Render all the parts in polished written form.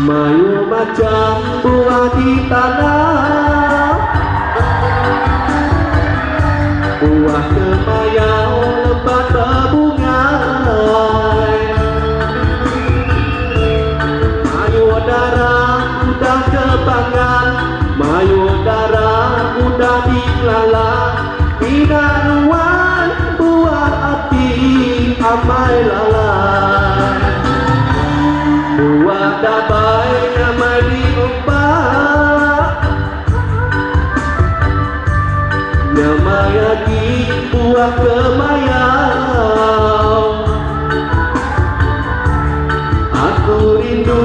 Mayu macam buah di tanah, buah kemayau lebat berbungai. Mayu darah udah kebanggaan, mayu darah udah dilalang. Minanuan buah hati amai lalai, buah dabai nyamai diumpat, nyamai lagi buah kemayau. Aku rindu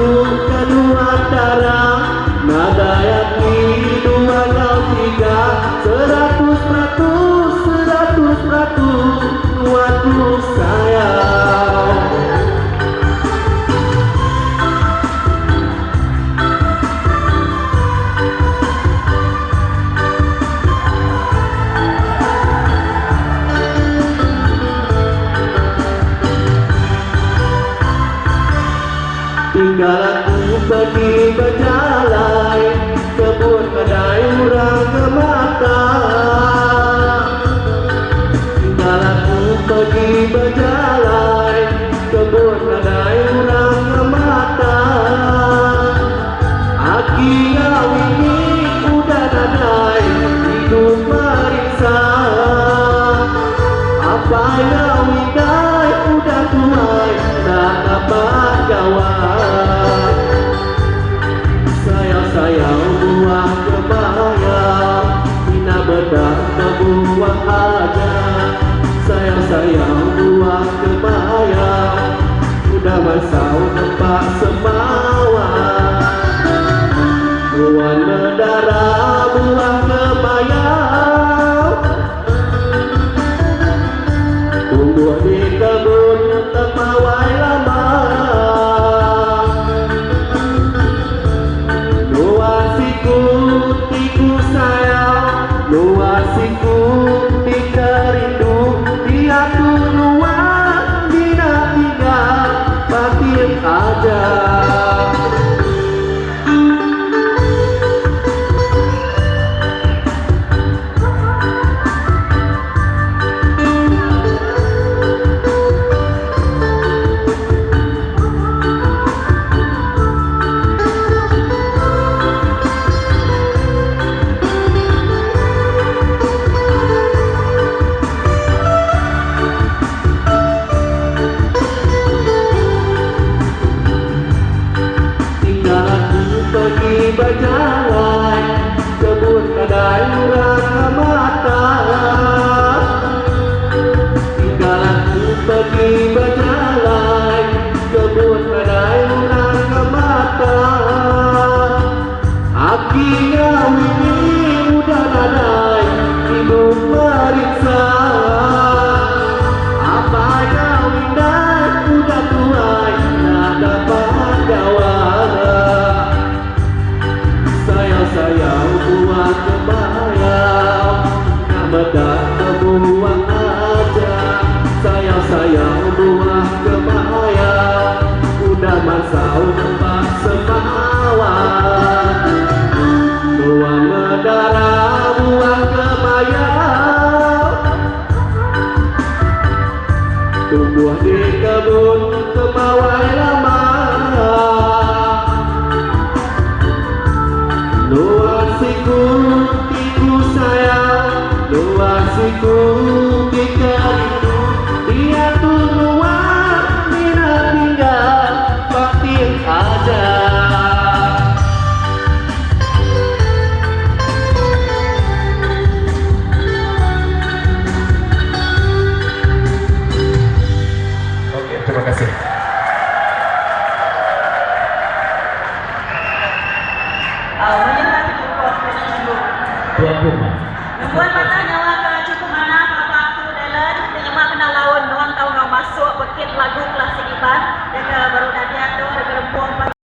kedua darah, nada yakni dua kau tiga. 100% buatku sayang. Tinggal aku pergi berjalan, kebun kedai urang ke mata. Tinggal aku pergi berjalan, kebun kedai urang ke mata. Aki ini udah dadai, hidup meriksa. Apa yang widai udah tuai, tak dapat jawab. Sayang buah kebayang, Ina bedah kebuah aja. Sayang buah kebayang, udah masau tempat semawan. Ruan mendarah buah kebayang, tumbuh di kebun terpawai lama. Tiku sayang, luasiku tika rindu. Dia turuan, tidak tinggal batin aja. Berjalan, kebun kedai urang mata. Tinggal aku pergi berjalan, kebun kedai urang mata. Akhirnya ini udah dadai, hidup meriksa. Apa yang indah udah tuai, tak dapat jawab. Sayang buah kebayang, nak bedah kebuah aja. Sayang buah kebayang, udah masau tempat semawan. Buah berdarah buah kebayang, tumbuh di kebun kemawai lama. Luasiku tiku sayang, luasiku tika rindu. Dia turuan, tidak tinggal batin aja. Oke, terima kasih. Tuan rumah. Tuan mata nyawa ke cukup mana apa aku dalam terima kena lawan doang tahu nak masuk bukit lagu klasik iban dan baru tadi ada rempuang